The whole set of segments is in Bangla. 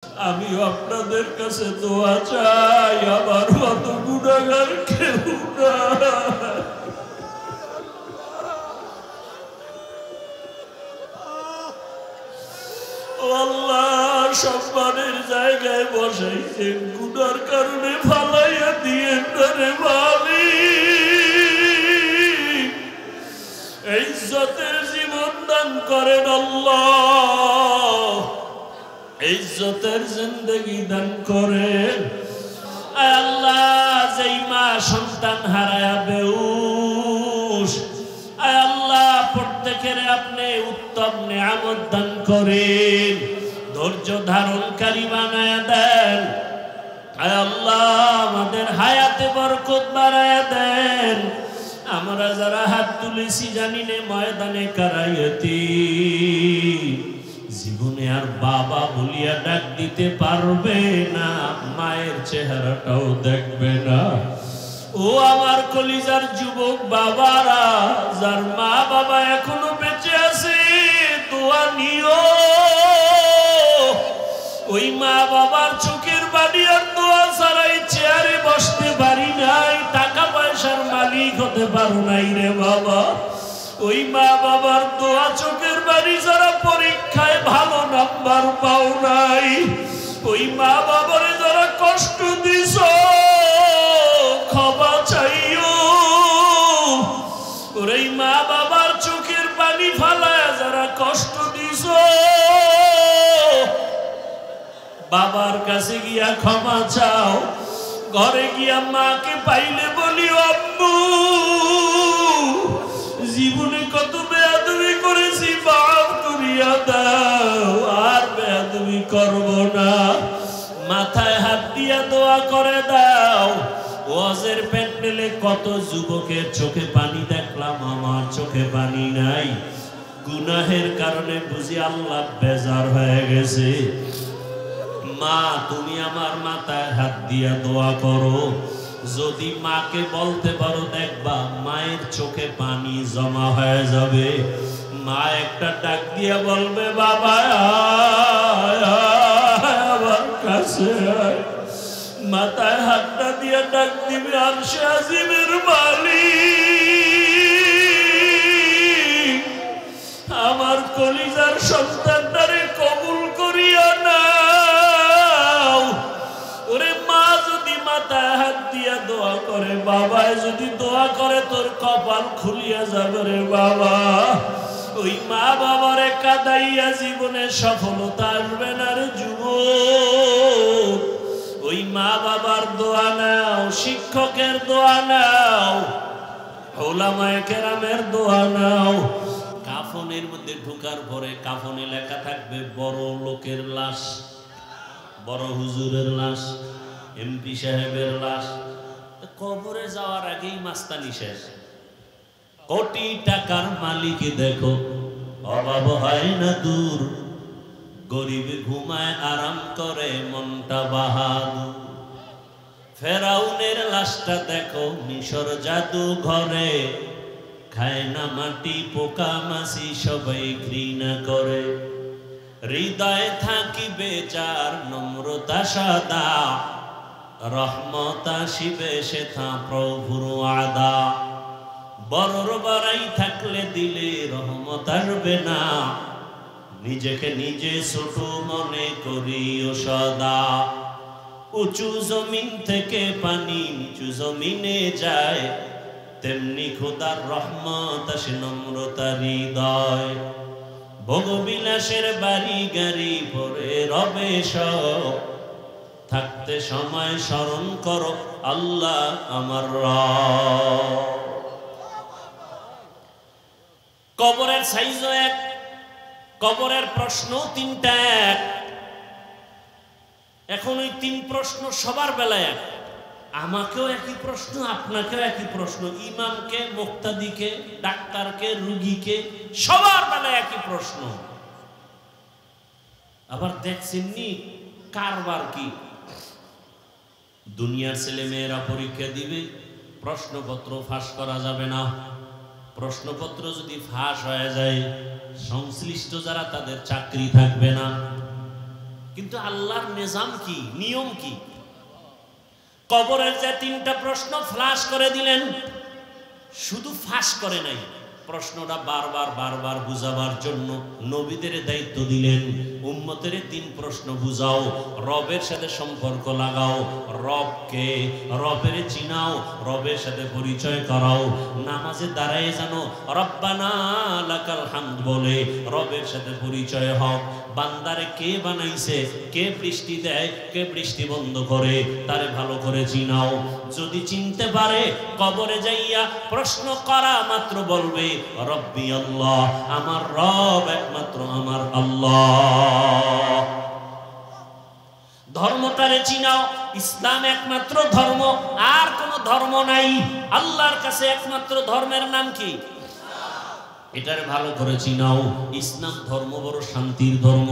আমি আপনাদের কাছে দোয়া চাই, আমার মতো গুনাহগার কেউ না। আল্লাহ, সম্মানের জায়গায় বসাইছেন, গুনার কারণে ফালাইয়া দিয়েন না রে মালিক। ইজ্জতের জীবন দান করেন আল্লাহ, ইজ্জতের জিন্দেগি দান করেন। আল্লাহ, যেই মা সন্তান হারায়া বেউস, আল্লাহ প্রত্যেকের আপনি উত্তম নিয়ামত দান করেন, ধৈর্য ধারণকারী বানায়া দেন। আল্লাহ, আমাদের হায়াতে বরকত বাড়ায়া দেন। আমরা যারা হাত তুলেছি জানি না ময়দানে কারাইতি জীবনে আর বাবা বলিয়া ডাক দিতে পারবে না, মায়ের চেহারাটাও দেখবে না। ও আমার কলিজার যুবক বাবারা, যার মা বাবা এখনো বেঁচে আছে, দোয়া নিও। ওই মা বাবার চোখের বাড়ি আর দোয়া ছাড়াই চেয়ারে বসতে পারি নাই, টাকা পয়সার মালিক হতে পারো নাই রে বাবা। ওই মা বাবার দোয়া চোখের বাড়ি যারা পরীক্ষায় ভালো নাম্বার পাও নাই, ওই মা বাবারে যারা কষ্ট দিছ, ক্ষমা চাইও। ওর এই মা বাবার চোখের পানি ফালায় যারা কষ্ট দিছ, বাবার কাছে গিয়া ক্ষমা চাও। ঘরে গিয়া মাকে পাইলে বলিও, আম্মু জীবনে কত বেয়াদবি করেছি, মাফ করিয়া দাও, আর বেয়াদবি করব না। মাথায় হাত দিয়া দোয়া করে দাও। ওয়াজের প্যান্ডেলে কত যুবকের চোখে পানি দেখলাম, আমার চোখে পানি নাই। গুনাহের কারণে বুঝি আল্লাহ বেজার হয়ে গেছে। মা, তুমি আমার মাথায় হাত দিয়া দোয়া করো। যদি মাকে বলতে পারো, দেখবা মায়ের চোখে পানি জমা হয়ে যাবে। মা একটা ডাক দিয়া বলবে, বাবা আমার কাছে। মাথায় হাতটা দিয়া ডাক দিবে, আরশে আজিমের মালিক, আমার কলিজার সন্তানটারে কবুল করিয়া নাও। ওরে মা যদি মাথায় হাত দিয়া দোয়া করে, বাবায় যদি দোয়া করে, তোর কপাল খুলিয়া যাবে রে বাবা। ওই মা বাবারে কাঁদাইয়া জীবনে সফলতা আসবে না রে যুবক। ওই মা বাবার দোয়া নাও, শিক্ষকের দোয়া নাও, ওলামায়ে কেরামের দোয়া নাও। কাফনের মধ্যে ঢোকার পরে কাফনে লেখা থাকবে বড় লোকের লাশ, বড় হুজুরের লাশ, এমপি সাহেবের লাশ। কবরে যাওয়ার আগেই মাস্তানি শেষ। কোটি টাকার মালিক দেখো, অভাব হয় না দূর, গরিব ঘুমায় আরাম করে মনটা বাহাদুর। ফেরাউনের লাশটা দেখো মিশর জাদু ঘরে, খায় না মাটি পোকা মাছি সবাই ঘৃণা করে। হৃদয়ে থাকিবে যার নম্রতা সাদা, রহমত আসিবে সেথা প্রভুর আদা। বড়র বাড়াই থাকলে দিলে রহমত আসবে না, নিজেকে নিজে ছোট মনে করিও সদা। উঁচু জমিন থেকে পানি নিচু জমিনে যায়, তেমনি খোদার রহমত আসে নম্রতার হৃদয়। ভোগবিলাসের বাড়ি গাড়ি পরে রবে সব, থাকতে সময় স্মরণ করো আল্লাহ আমার রব। কবরের সাইজও এক, কবরের প্রশ্ন তিনটা এক। এখন ওই তিন প্রশ্ন সবার বেলায় এক। আমাকেও একই প্রশ্ন, আপনাকেও একই প্রশ্ন, ইমামকে, মুক্তাদিকে, ডাক্তারকে, রুগীকে, সবার বেলায় একই প্রশ্ন। আবার দেখছেননি কারবার কি? দুনিয়ার ছেলে মেয়েরা পরীক্ষা দিবে, প্রশ্নপত্র ফাঁস করা যাবে না। প্রশ্নপত্র যদি ফাঁস হয়ে যায়, সংশ্লিষ্ট যারা তাদের চাকরি থাকবে না। কিন্তু আল্লাহর নিজাম কি, নিয়ম কি? কবরের যে 3টা প্রশ্ন ফ্লাশ করে দিলেন, শুধু ফাঁস করে নাই, প্রশ্নটা বারবার বুঝাবার জন্য নবীদের দায়িত্ব দিলেন, উম্মতের 3 প্রশ্ন বুঝাও, রবের সাথে সম্পর্ক লাগাও, রবকে, রবের চিনাও, রবের সাথে পরিচয় করাও, নামাজে দাঁড়ায় জানো রব্বানা লাকাল হামদ বলে রবের সাথে পরিচয় হও। বান্দারে কে বানাইছে, কে বৃষ্টি দেয়, কে বৃষ্টি বন্ধ করে, তারে ভালো করে চিনাও। যদি চিনতে পারে কবরে যাইয়া প্রশ্ন করা মাত্র বলবে রব্বি আল্লাহ, আমার রব একমাত্র আমার আল্লাহ। ধর্মটারে চিনাও, ইসলাম একমাত্র ধর্ম, আর কোন ধর্ম নাই। আল্লাহর কাছে একমাত্র ধর্মের নাম কি? এটারে ভালো করে চিনাও। ইসলাম ধর্ম বড় শান্তির ধর্ম,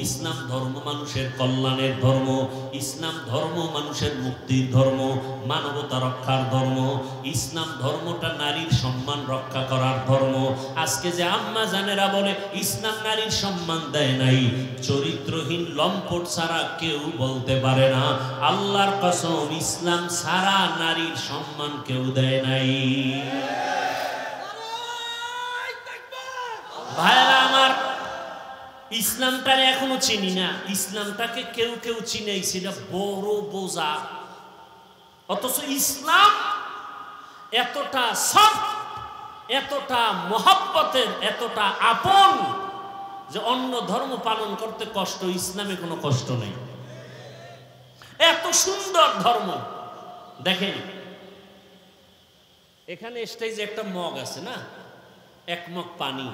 ইসলাম ধর্ম মানুষের কল্যাণের ধর্ম, ইসলাম ধর্ম মানুষের মুক্তির ধর্ম, মানবতা রক্ষার ধর্ম। ইসলাম ধর্মটা নারীর সম্মান রক্ষা করার ধর্ম। আজকে যে আম্মা জানেরা বলে ইসলাম নারীর সম্মান দেয় নাই, চরিত্রহীন লম্পট ছাড়া কেউ বলতে পারে না আল্লাহর কসম ইসলাম ছাড়া নারীর সম্মান কেউ দেয় নাই। ভাইরা আমার, ইসলামটারে এখনো চিনি না, ইসলামটাকে কেউ চিনে, সেটা বড় বোঝা। অথচ ইসলাম এতটা সফট, এতটা মহব্বতের, এতটা আপন যে অন্য ধর্ম পালন করতে কষ্ট, ইসলামে কোনো কষ্ট নেই। এত সুন্দর ধর্ম। দেখেন এখানে স্টেজে একটা মগ আছে না, 1 মগ পানি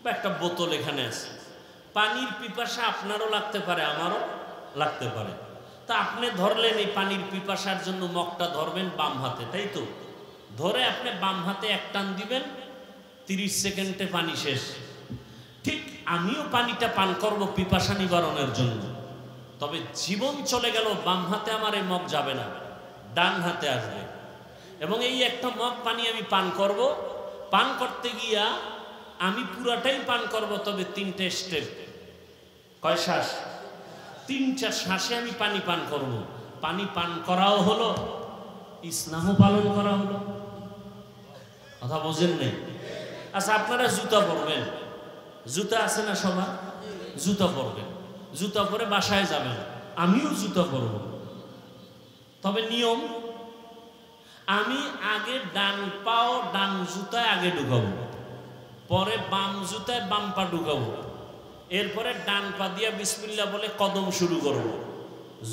বা একটা বোতল এখানে আছে। পানির পিপাসা আপনারও লাগতে পারে, আমারও লাগতে পারে। তা আপনি ধরলেন এই পানির পিপাসার জন্য মগটা ধরবেন বাম হাতে, তাই তো? ধরে আপনি বাম হাতে 1 টান দিবেন, 30 সেকেন্ডে পানি শেষ। ঠিক আমিও পানিটা পান করব পিপাসা নিবারণের জন্য, তবে জীবন চলে গেল, বাম হাতে আমার এই মগ যাবে না, ডান হাতে আসবে। এবং এই একটা মগ পানি আমি পান করব, পান করতে গিয়া আমি পুরাটাই পান করব, তবে 3টে স্টেপ। কয় শ্বাস? 3টা শ্বাসে আমি পানি পান করব। পানি পান করাও হলো, ইসলামও পালন করা হলো। কথা বোঝেন নাই? আচ্ছা, আপনারা জুতা পরবেন, জুতা আছে না সবার? জুতা পরবেন, জুতা পরে বাসায় যাবেন, আমিও জুতা পরব। তবে নিয়ম, আমি আগে ডান পাও ডান জুতায় আগে ঢুকাবো, পরে বাম জুতায় বাম পা ঢুকাবো, এরপরে ডান পা দিয়া বিসমিল্লাহ বলে কদম শুরু করব।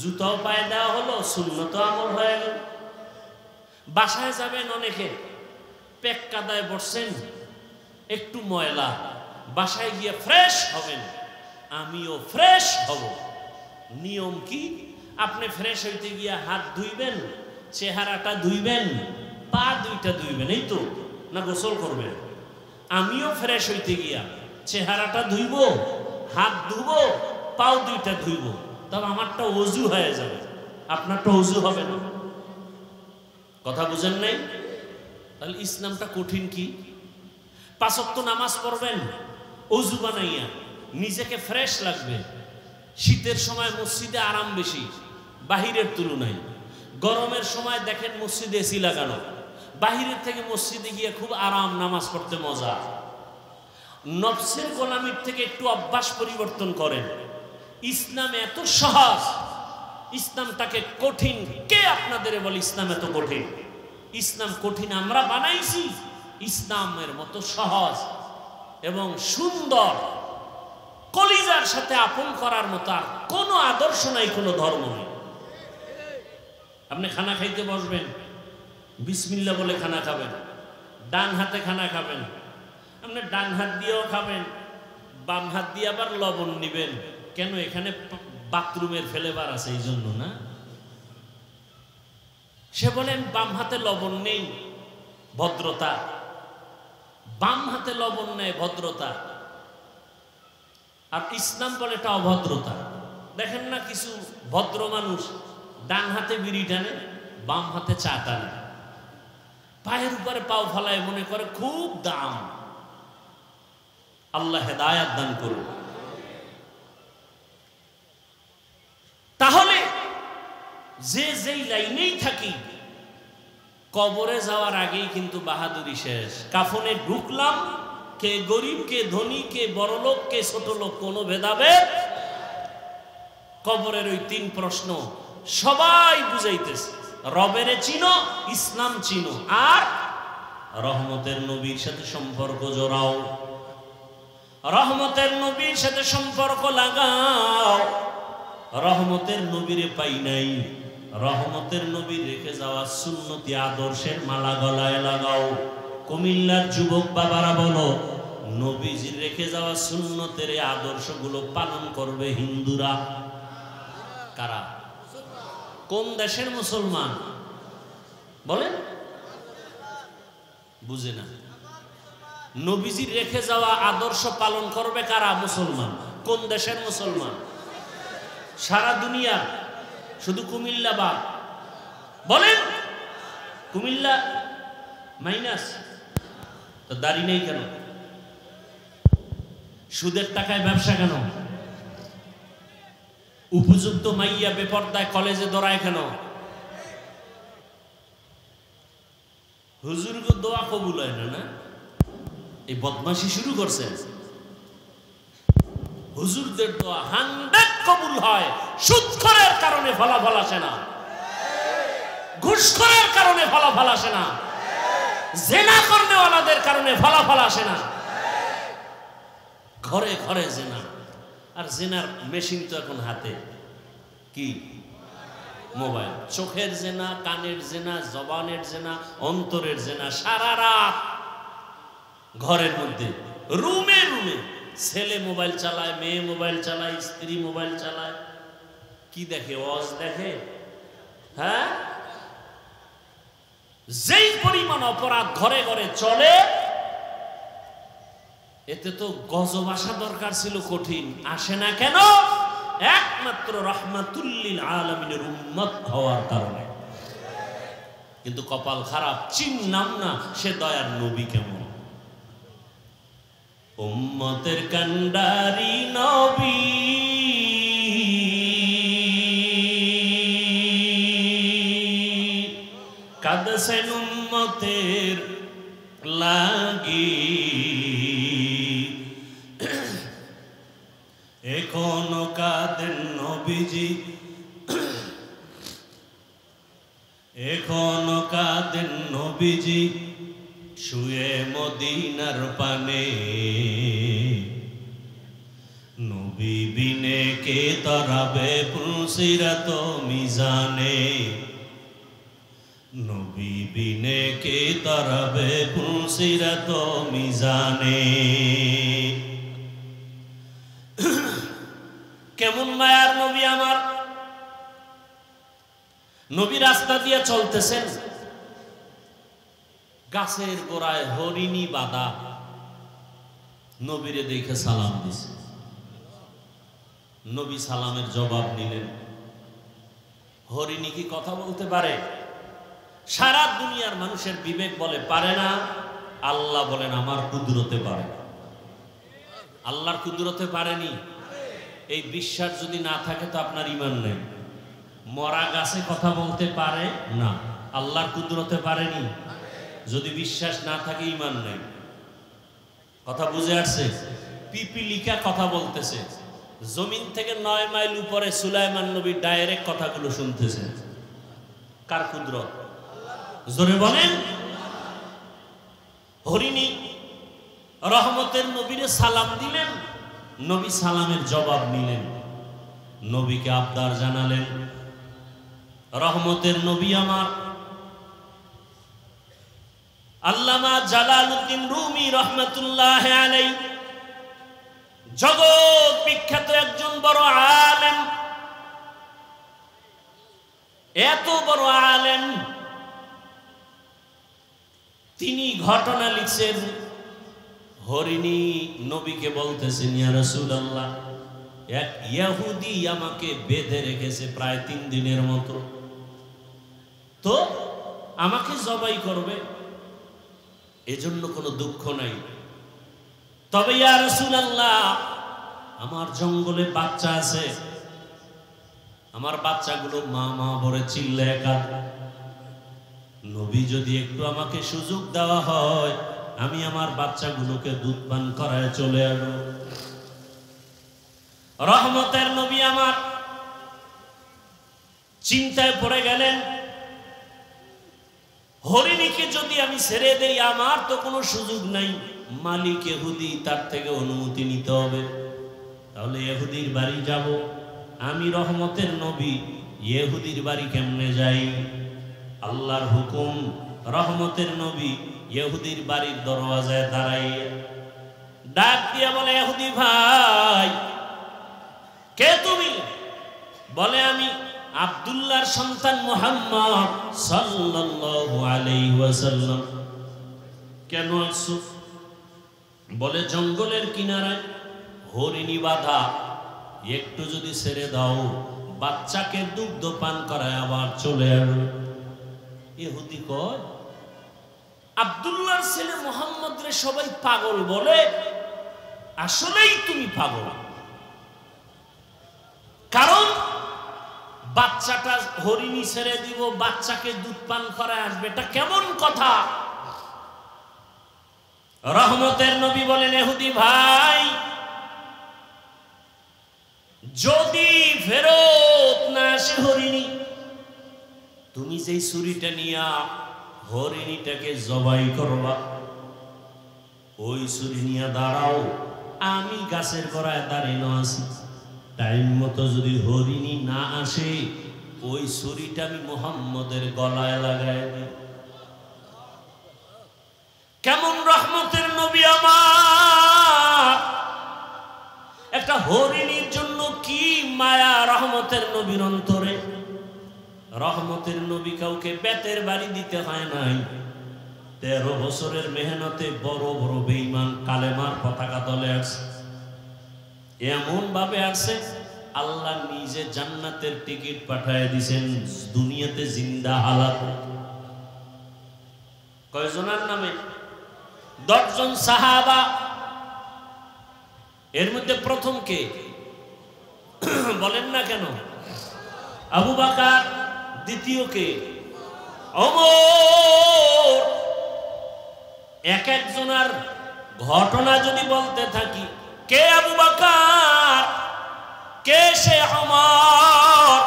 জুতাও পায়ে দেওয়া হলো, সুন্নত আমল হয়ে গেল। বাসায় যাবেন, অনেকে পেক কাদায় বসছেন, একটু ময়লা, বাসায় গিয়ে ফ্রেশ হবেন, আমিও ফ্রেশ হব। নিয়ম কি? আপনি ফ্রেশ হইতে গিয়া হাত ধুইবেন, চেহারাটা ধুইবেন, পা 2টা ধুইবেন, এই তো না গোসল করবেন? আমিও ফ্রেশ হইতে গিয়া চেহারাটা ধুইব, হাত ধুব, পাও 2টা ধুইব, তবে আমারটা ওযু হয়ে যাবে, আপনারটা ওযু হবে না। কথা বুঝেন নাই? তাহলে ইসলামটা কঠিন কি? 5 ওয়াক্ত নামাজ পড়বেন ওযু বানাইয়া, নিজেকে ফ্রেশ লাগবে। শীতের সময় মসজিদে আরাম বেশি বাহিরের তুলনায়। গরমের সময় দেখেন মসজিদে এসি লাগানো, বাহিরের থেকে মসজিদে গিয়ে খুব আরাম, নামাজ পড়তে মজা। নফসের গোলামির থেকে একটু অভ্যাস পরিবর্তন করেন। ইসলাম এত সহজ, ইসলামটাকে কঠিন কে আপনাদের বলে? ইসলাম এত কঠিন? ইসলাম কঠিন আমরা বানাইছি। ইসলামের মতো সহজ এবং সুন্দর, কলিজার সাথে আপন করার মতো আর কোনো আদর্শ নাই, কোনো ধর্ম নেই। আপনি খানা খাইতে বসবেন, বিসমিল্লাহ বলে খানা খাবেন, ডান হাতে খানা খাবেন, আপনি ডান হাত দিয়েও খাবেন, বাম হাত দিয়ে আবার লবণ নিবেন। কেন? এখানে বাথরুমের ফেলেবার আছে, এই জন্য না? সে বলেন বাম হাতে লবণ নেই, ভদ্রতা। বাম হাতে লবণ নেই, ভদ্রতা। আর ইসলাম বলে এটা অভদ্রতা। দেখেন না কিছু ভদ্র মানুষ ডান হাতে বিড়ি টানে, বাম হাতে চা টানে, পায়ের উপরে পাও ফেলায়, মনে করে খুব দাম। আল্লাহ হেদায়াত দান করুন। যে যেই লাইনেই থাকি কবরে যাওয়ার আগেই কিন্তু বাহাদুরি শেষ। কাফনে ঢুকলাম, কে গরিব কে ধনী, কে বড় লোক কে ছোট লোক, কোনো ভেদাভেদ। কবরের ওই 3 প্রশ্ন সবাই বুঝাইতেছে, রবেরে চিনো, ইসলাম চিনো, আর রহমতের নবীর সাথে সম্পর্ক জোড়াও, রহমতের নবীর সাথে সম্পর্ক লাগাও। রহমতের নবীরে পাই নাই, রহমতের নবীর রেখে যাওয়া সুন্নতি আদর্শের মালা গলায় লাগাও। কুমিল্লার যুবক বাবারা বলো, নবীজির রেখে যাওয়া সুন্নতের আদর্শগুলো পালন করবে হিন্দুরা। কারা? কোন দেশের মুসলমান বলেন? বুঝে না। নবীজির রেখে যাওয়া আদর্শ পালন করবে কারা? মুসলমান। কোন দেশের মুসলমান? সারা দুনিয়া, শুধু কুমিল্লা বা বলেন? কুমিল্লা মাইনাস। তো দাড়ি নেই কেন? সুদের টাকায় ব্যবসা কেন? উপযুক্ত মাইয়া বেপর্দায় কলেজে দৌড়ায় কেন? হুজুরকে দোয়া কবুল হয় না, না? এই বদমাশি শুরু করছে। হুজুরদের দোয়া 100 কবুল হয়, সুদখোরের কারণে ফলাফল আসে না, ঘুষখোরের কারণে ফলাফল আসে না, জেনা করনেওয়ালাদের কারণে ফলাফল আসে না। ঘরে ঘরে জেনা, আর জেনার মেশিন তো এখন হাতে। কি? মোবাইল। চোখের জেনা, কানের জেনা, জবানের জেনা, অন্তরের জেনা। সারা রাত ঘরের মধ্যে, রুমে রুমে ছেলে মোবাইল চালায়, মেয়ে মোবাইল চালায়, স্ত্রী মোবাইল চালায়। কি দেখে? ওয়াজ দেখে। হ্যাঁ, যেই পরিমাণ অপরাধ ঘরে ঘরে চলে, এতে তো গজব আসা দরকার ছিল, কঠিন আসে না কেন? একমাত্র রাহমাতুল্লিল আলামিনের উম্মত হওয়ার কারণে। কিন্তু কপাল খারাপ, চিনলাম না সে দয়ার নবী কেমন। উম্মতের কান্ডারি নবী, কাঁদছেন উম্মতের লাগি, এখনো কাঁদেন নবীজি, এখনো কাঁদেন নবীজি শুয়ে মদিনার পানে। নবী বিনে কে তরাবে পুলসিরাত মিজানে, নবী বিনে কে তরাবে পুলসিরাত মিজানে। কেমন মায়ার নবী আমার। নবী রাস্তা দিয়ে চলতেছেন, গাছের গোড়ায় হরিণী বাঁধা, নবীরে দেখে সালাম দিছে। নবী সালামের জবাব নিলেন। হরিণী কি কথা বলতে পারে? সারা দুনিয়ার মানুষের বিবেক বলে পারে না, আল্লাহ বলেন আমার কুদরতে পারে। আল্লাহর কুদরতে পারেনি। এই বিশ্বাস যদি না থাকে তো আপনার ঈমান নেই। মরা গাছে কথা বলতে পারে না, আল্লাহর কুদরতে পারেনি। যদি বিশ্বাস না থাকে ঈমান নেই। কথা বুঝে আসছে? পিপিলিকা কথা বলতেছে, জমিন থেকে 9 মাইল উপরে সুলাইমান নবী ডাইরেক্ট কথাগুলো শুনতেছে। কার কুদরত? জোরে বলেন। হরিণী রহমতের নবীরে সালাম দিলেন, নবী সালামের জবাব নিলেন, নবীকে আবদার জানালেন। রহমতের নবী আমার আল্লামা জালালউদ্দিন রুমি রহমাতুল্লাহ আলাইহি, জগৎ বিখ্যাত একজন বড় আলেম, এত বড় আলেম, তিনি ঘটনা লিখছেন। হরিণী নবীকে বলতেছেন, ইয়া রাসূলুল্লাহ, এক ইহুদি আমাকে বেঁধে রেখেছে প্রায় 3 দিনের মতো, তো আমাকে জবাই করবে, এজন্য কোনো দুঃখ নাই। তবে ইয়া রাসূলুল্লাহ, আমার জঙ্গলে বাচ্চা আছে, আমার বাচ্চাগুলো মা মা বলে চিল্লায় কাঁদে। নবী যদি একটু আমাকে সুযোগ দেওয়া হয়, আমি আমার বাচ্চাগুলোকে দুধ পান করায় চলে আসবো। রহমতের নবী আমার চিন্তায় পড়ে গেলেন, হরিণীকে যদি আমি ছেড়ে দেই, আমার তো কোনো সুযোগ নাই, মালিক ইহুদি, তার থেকে অনুমতি নিতে হবে। তাহলে ইহুদির বাড়ি যাব। আমি রহমতের নবী, ইহুদির বাড়ি কেমনে যাই? আল্লাহর হুকুম, রহমতের নবী ইহুদির বাড়ির দরওয়াজায় দাঁড়াইয়া ডাক দিয়া বলে, ইহুদি ভাই, কে তুমি? বলে, আমি আব্দুল্লাহর সন্তান মুহাম্মদ সাল্লাল্লাহু আলাইহি ওয়াসাল্লাম। কেন আসছো? বলে, জঙ্গলের কিনারায় হরিণী বাঁধা, একটু যদি ছেড়ে দাও, বাচ্চাকে দুগ্ধ পান করায় আবার চলে আসবে। ইহুদি কয়, আব্দুল্লাহর ছেলে মুহাম্মদ রে সবাই পাগল বলে, আসলেই তুমি পাগল। কারণ বাচ্চাটা হরিণী ছেড়ে দিব, বাচ্চাকে দুধ পান করায় আসবে, এটা কেমন কথা? রহমতের নবী বলেন, ইহুদি ভাই, যদি ফেরত না আসে হরিণী, তুমি যেই ছুরিটা নিয়া হরিণীটাকে জবাই করবা, ওই ছুরি নিয়ে দাঁড়াও, আমি গাছের গোড়ায় দাঁড়িয়ে আছি। টাইম মতো যদি হরিণী না আসে, ওই ছুরিটা আমি মুহাম্মদের গলায় লাগাই দিই। কেমন রহমতের নবী আমার! একটা হরিণীর জন্য কি মায়া রহমতের নবীর অন্তরে। রহমতের নবী কাউকে বেতের বাড়ি দিতে হয় নাই। 13 বছরের মেহনতে বড় বড় বেঈমান কালেমার পতাকা দলে আসছে। এমন ভাবে আসছে, আল্লাহ নিজে জান্নাতের টিকিট পাঠায় দিয়েছেন দুনিয়াতে জিন্দা হালাত। কয়জনের নামে? 10 জন সাহাবা। এর মধ্যে প্রথম কে বলেন না কেন? আবু বকর। দ্বিতীয় কে? ওমর। এক একজনের ঘটনা যদি বলতে থাকি, কে আবু বকর, কে সে ওমর?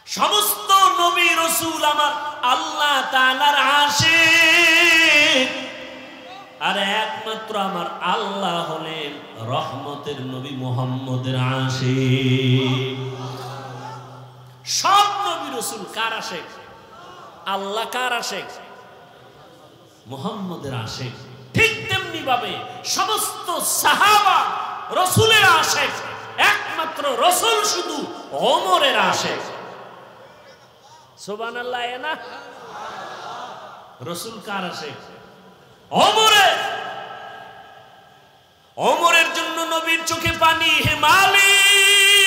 সমস্ত নবী রাসূল আমার আল্লাহ তাআলার আশিক, আর একমাত্র আমার আল্লাহ হলেন রহমতের নবী মুহাম্মদের আশিক। সব নবী রাসূল কার আশিক? আল্লাহ কার আশিক? মুহাম্মদের আশিক। ঠিক তেমনি ভাবে সমস্ত সাহাবা রাসূলের আশিক, একমাত্র রাসূল শুধু ওমরের আশিক। সুবহানাল্লাহ। না, রাসূল কার আশিক? ওমরের। ওমরের জন্য নবীর চোখে পানি। হে মালিক,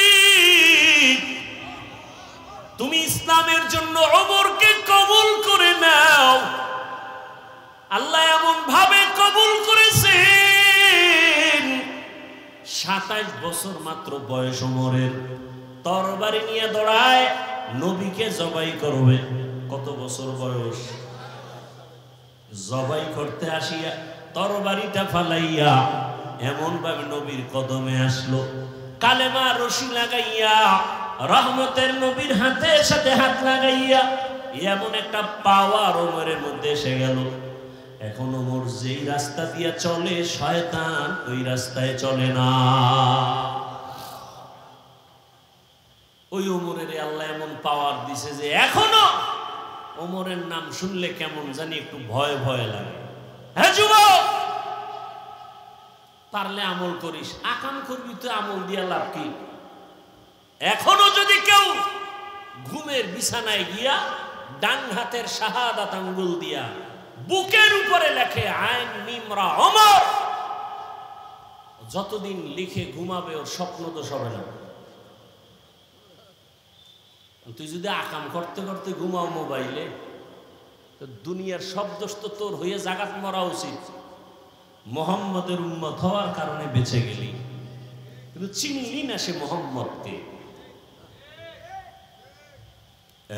তুমি ইসলামের জন্য ওমরকে কবুল করে নাও। আল্লাহ এমন ভাবে কবুল করেছেন, 27 বছর মাত্র বয়স ওমরের। তরবারি নিয়ে দৌড়ায়, নবীকে জবাই করবে। কত বছর বয়স? জবাই করতে আসিয়া তরবারিটা ফালাইয়া এমন ভাবে নবীর কদমে আসলো, কালেমা রশি লাগাইয়া রহমতের নবীর হাতের সাথে হাত লাগাইয়া এমন একটা পাওয়ার ওমরের মধ্যে এসে গেল। এখন ওমর যেই রাস্তা দিয়া চলে, শয়তান ওই রাস্তায় চলে না। ওই ওমরের আল্লাহ এমন পাওয়ার দিছে যে এখনো ওমরের নাম শুনলে কেমন জানি একটু ভয় ভয় লাগে। হ্যাঁ যুবক, পারলে আমল করিস, আকাম করবি তো আমল দিয়া লাভ কি? এখনো যদি কেউ ঘুমের বিছানায় গিয়া ডান হাতের শাহাদাত আঙ্গুল দিয়া বুকের উপরে লেখে আইন মিমরা ওমর, যতদিন লিখে ঘুমাবে ওর স্বপ্ন দোষ হবে না। তুই যদি আকাম করতে করতে ঘুমাও মোবাইলে, তো দুনিয়ার সব দোষ তো তোর হয়ে জাগাত মরা উচিত। মোহাম্মদের উম্মত হওয়ার কারণে বেঁচে গেলি, কিন্তু চিনলি না সে মোহাম্মদকে।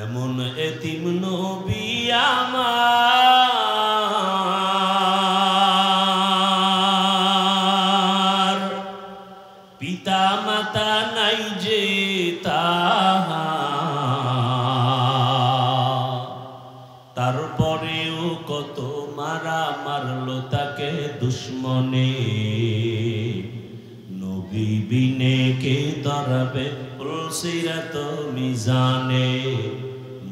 এমন এতিম নবী আমার, পিতা মাতা নাই যে তারপরেও কত মারা মারলো তাকে দুশ্মনে। নবী বিনে কে ধরবে পুলসিরাত মিজানে,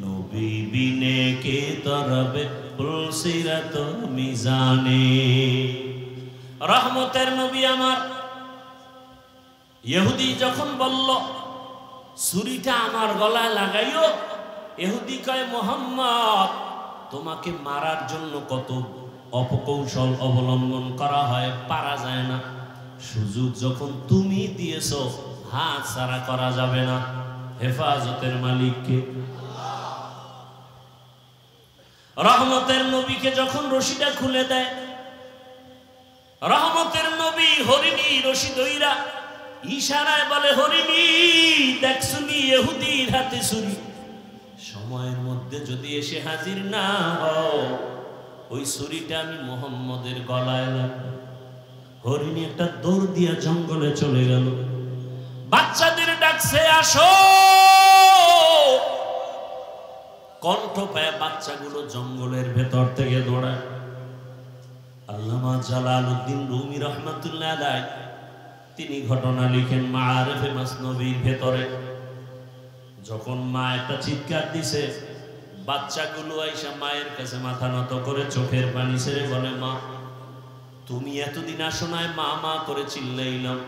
নবী বিনে কে ধরবে পুলসিরাত মিজানে। রহমতের নবী আমার। ইহুদি যখন বলল ছুরিটা আমার গলায় লাগাইও, ইহুদি কয় মুহাম্মদ তোমাকে মারার জন্য কত অপকৌশল অবলম্বন করা হয়, পারা যায় না। সুযোগ যখন তুমি দিয়েছো, হাত ছাড়া করা যাবে না। হেফাজতের মালিককে। রহমতের নবীকে যখন রশিটা খুলে দেয়, রহমতের নবী হরিণী রশি দইরা ইশারায় বলে, হরিণী দেখছুনি ইহুদির হাতে ছুরি, সময়ের মধ্যে যদি এসে হাজির না হও, ওই ছুরিটা আমি মুহাম্মদের গলায় লাগবে। হরিণী একটা দৌড় দিয়া জঙ্গলে চলে গেল, বাচ্চাদের ডাকছে আসো। কণ্ঠ পায় বাচ্চাগুলো জঙ্গলের ভেতর থেকে দৌড়ায়। আল্লামা জালালউদ্দিন রুমি রহমাতুল্লাহ আলাইহি তিনি ঘটনা লিখেন মাআরিফে মাসনবীর ভেতরে। যখন মা একটা চিৎকার দিছে, বাচ্চাগুলো আইসা মায়ের কাছে মাথা নত করে চোখের পানি ছেড়ে বলে, মা তুমি এতদিন আসো নাই, মা মা করে চিল্লাইলাম,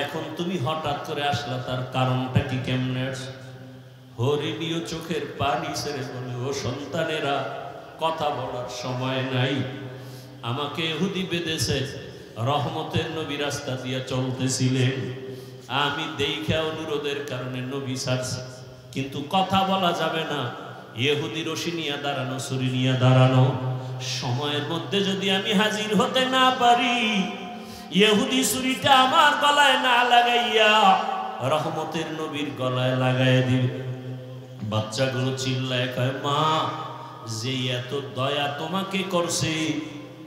এখন তুমি হঠাৎ করে আসলা, তার কারণটা কি, কেমনে? হরিণীও চোখের পানি ছেড়ে বলে, ও সন্তানেরা কথা বলার সময় নাই, আমাকে ইহুদি বেঁধেছে। রহমতের নবী রাস্তা দিয়ে চলতেছিলেন, আমি দেখা অনুরোধের কারণে নবী ছাড়ছি, কিন্তু কথা বলা যাবে না। ইহুদি রশি নিয়ে দাঁড়ানো, ছুরি নিয়ে দাঁড়ানো, সময়ের মধ্যে যদি আমি হাজির হতে না পারি, ইহুদি ছুরিটা আমার গলায় না লাগাইয়া রহমতের নবীর গলায় লাগাই দিবে। বাচ্চাগুলো চিল্লায় কয়, মা যে এত দয়া তোমাকে করছে,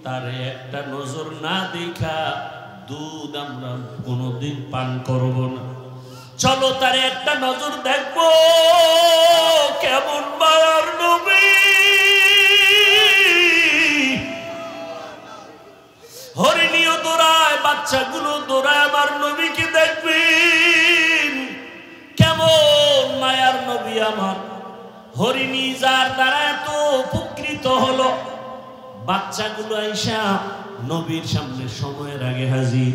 তারে একটা নজর না দেখা দুধ আমরা কোনোদিন পান করব না, চলো তারে একটা নজর দেখবো কেমন মায়ার নবী। হরিণীও দৌড়ায়, বাচ্চাগুলো দৌড়ায়, আমার নবীকে দেখবেন কেমন মায়ার নবী আমার। হরিণী যার দ্বারা এত উপকৃত হলো, বাচ্চাগুলো আইসা নবীর সামনে সময়ের আগে হাজির,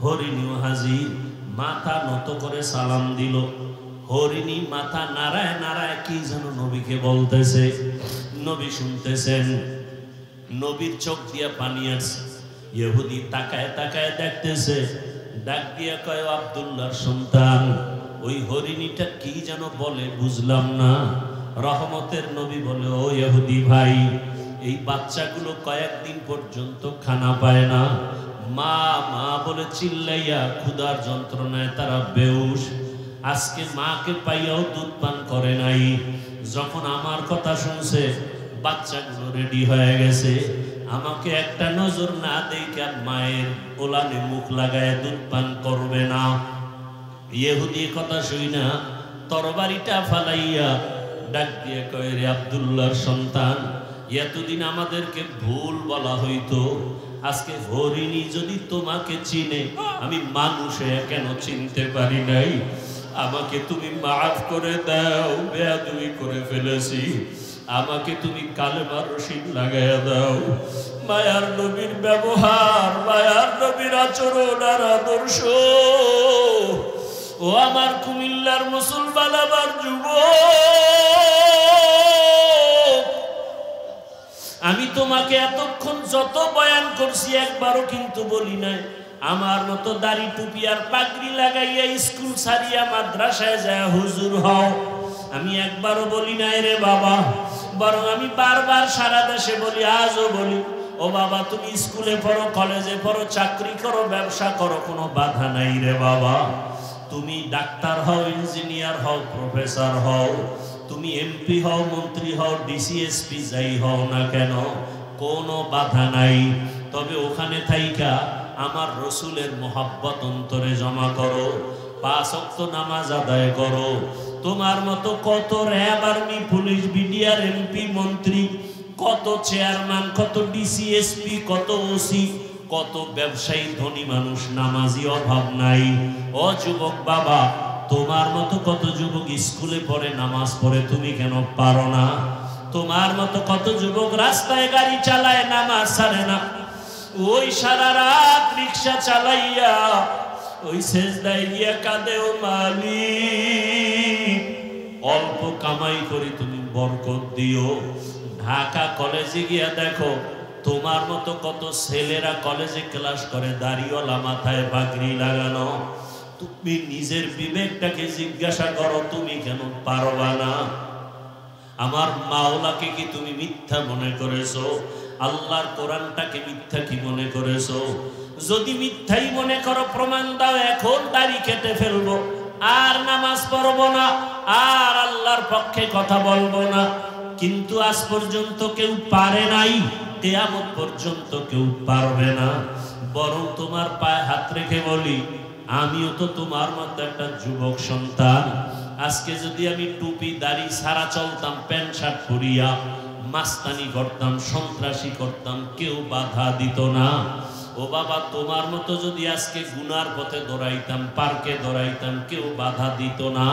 হরিণীও হাজির, মাথা নত করে সালাম দিল। হরিণী মাথা নাড়ায় নাড়ায় কি যেন নবীকে বলতেছে, নবী শুনতেছেন, নবীর চোখ দিয়া পানি আসছে। ইহুদি তাকায় তাকায় দেখতেছে, ডাক দিয়া কয়, আব্দুল্লাহর সন্তান, ওই হরিণীটা কি যেন বলে বুঝলাম না। রহমতের নবী বলে, ও ইহুদি ভাই, এই বাচ্চাগুলো কয়েকদিন পর্যন্ত খানা পায় না, মা মা বলে চিল্লাইয়া ক্ষুধার যন্ত্রণায় তারা বেহুশ। আজকে মাকে পাইয়াও দুধ পান করে নাই। যখন আমার কথা শুনছে, বাচ্চাগুলো রেডি হয়ে গেছে, আমাকে একটা নজর না দেখে মায়ের ওলানে মুখ লাগায় দুধ পান করবে না। ইহুদি কথা শুই না তরবারিটা ফালাইয়া ডাক দিয়ে কয়, রে আব্দুল্লাহর সন্তান, এতদিন আমাদেরকে ভুল বলা হইতো, আজকে হরিণী যদি তোমাকে চিনে, আমি মানুষে কেন চিনতে পারি নাই, আমাকে তুমি মাফ করে দাও, বেয়াদবি করে ফেলেছি, আমাকে তুমি কালেমার রশিদ লাগাইয়া দাও। মায়ার নবীর ব্যবহার, মায়ার নবীর আচরণ আর আদর্শ, ও আমার কুমিল্লার মুসলমান, আমার যুবক, আমি তোমাকে এতক্ষণ যত বয়ান করছি একবারও কিন্তু বলি নাই আমার মতো দাড়ি টুপি আর পাগড়ি লাগাইয়া স্কুল ছাড়িয়া মাদ্রাসায় যায় হুজুর হও। আমি একবারও বলি নাই রে বাবা, বরং আমি বারবার সারা দেশে বলি, আজও বলি, ও বাবা তুমি স্কুলে পড়ো, কলেজে পড়ো, চাকরি করো, ব্যবসা করো, কোনো বাধা নাই রে বাবা। তুমি ডাক্তার হও, ইঞ্জিনিয়ার হও, প্রফেসর হও, তুমি এমপি হও, মন্ত্রী হও, ডিসিএসপি যাই হও না কেন, কোনো বাধা নাই। তবে ওখানে থাইকা আমার রসুলের মোহাব্বত অন্তরে জমা করো, 5 ওয়াক্ত নামাজ আদায় করো। তোমার মতো কত RAB, army, police, BDR, MP, মন্ত্রী, কত চেয়ারম্যান, কত ডিসিএসপি, কত ওসি, কত ব্যবসায়ী, ধনী মানুষ, নামাজি অভাব নাই। ও যুবক বাবা, তোমার মতো কত যুবক স্কুলে পড়ে, নামাজ পড়ে, তুমি কেন পারো না? তোমার মতো কত যুবক রাস্তায় গাড়ি চালায়, নামাজ ছাড়ে না। ওই সারা রাত রিক্সা চালাইয়া ওই সেজদায় গিয়া কাঁদে, ও মালিক অল্প কামাই করে তুমি বরকত দিও। ঢাকা কলেজে গিয়া দেখো, তোমার মতো কত ছেলেরা কলেজে ক্লাস করে, দাড়িওয়ালা, মাথায় পাগড়ি লাগানো। তুমি নিজের বিবেকটাকে জিজ্ঞাসা করো, তুমি কেন পারবা না? আমার মাওলাকে কি তুমি মিথ্যা মনে করেছো? আল্লাহর কোরআনটাকে মিথ্যা কি মনে করেছো? যদি মিথ্যাই মনে করো, প্রমাণ দাও, এখন দাড়ি কেটে ফেলবো, আর নামাজ পড়বো না, আর আল্লাহর পক্ষে কথা বলবো না। কিন্তু আজ পর্যন্ত কেউ পারে নাই, কিয়ামত পর্যন্ত কেউ পারবে না। বরং তোমার পায়ে হাত রেখে বলি, আমিও তো তোমার মতো একটা যুবক সন্তান। আজকে যদি আমি টুপি দাড়ি ছাড়া চলতাম, প্যান্ট শার্ট পরিয়া মাস্তানি করতাম, সন্ত্রাসী করতাম, কেউ বাধা দিত না। ও বাবা, তোমার মতো যদি আজকে গুনার পথে দৌড়াইতাম, পার্কে দৌড়াইতাম, কেউ বাধা দিত না।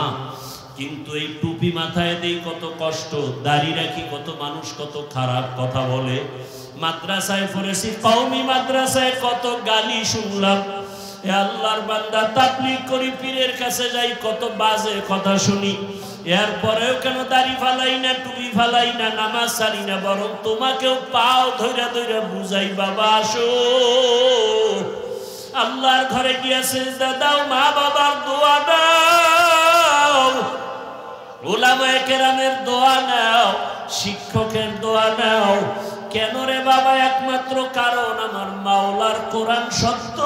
কিন্তু এই টুপি মাথায় দেই কত কষ্ট, দাড়ি রাখি কত মানুষ কত খারাপ কথা বলে। মাদ্রাসায় পড়েছি, কওমি মাদ্রাসায় কত গালি শুনলাম। আল্লাহর বান্দা, তাবলীগ করি, পীরের কাছে যাই, কত বাজে কথা শুনি। এরপরেও কেন দাড়ি ফালাই না, টুপি ফালাই না, নামাজ ছাড়ি না, বরং তোমাকেও পাও ধইরা ধইরা বুঝাই, বাবা আসো আল্লাহর ঘরে গিয়া সিজদা দাও, মা বাবার দোয়া দাও, উলামায়ে কেরামের দোয়া নাও, শিক্ষকের দোয়া নাও। কেন রে বাবা? একমাত্র কারণ আমার মাওলার কোরআন সত্য।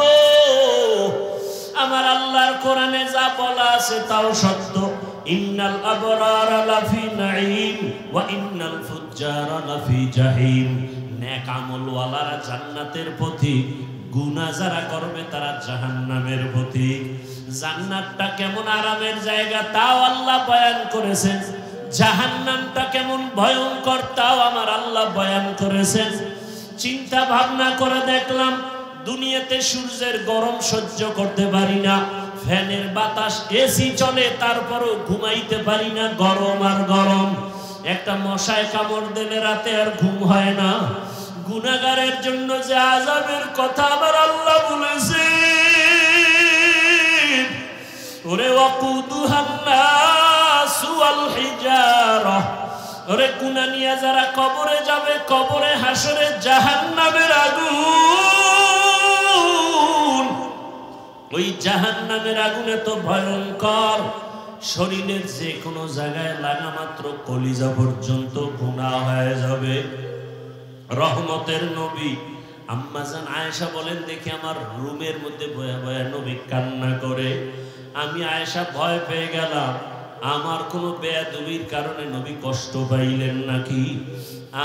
আমার আল্লাহর কোরআনে যা বলা আছে তাও সত্য। ইন্নাল আবরারা লাফি নাঈম ওয়া ইন্নাল ফুজ্জারা লাফি জাহিম। নেক আমলওয়ালারা জান্নাতের পথিক, গুনাহ যারা করবে তারা জাহান্নামের পথিক। জান্নাতটা কেমন আরামের জায়গা তাও আল্লাহ বয়ান করেছেন, জাহান্নামটা কেমন ভয়ঙ্কর তাও আমার আল্লাহ বয়ান করেছেন। চিন্তা ভাবনা করে দেখলাম, দুনিয়াতে সূর্যের গরম সহ্য করতে পারি না, ফ্যানের বাতাস, এসি চলে, তারপরও ঘুমাইতে পারি না, গরম আর গরম। একটা মশায় কামড় দিলে রাতে আর ঘুম হয় না। গুনাহগারের জন্য যে আযাবের কথা আমার আল্লাহ বলেছেন, ওরে ওয়াকুদুহান নাসু ওয়াল হিজারা, ওরে গুনাহ নিয়ে যারা কবরে যাবে, কবরে হাসরে জাহান্নামের আগুন। ওই জাহান্নামের আগুন এত ভয়ঙ্কর, শরীরের যে কোনো জায়গায় লাগা মাত্র কলিজা পর্যন্ত গুনাহ হয়ে যাবে। রহমতের নবী আম্মা জান আয়েশা বলেন, দেখি আমার রুমের মধ্যে বয়া বয়া নবী কান্না করে। আমি আয়েশা ভয় পেয়ে গেলাম, আমার কোনো বেয়াদবির কারণে নবী কষ্ট পাইলেন নাকি।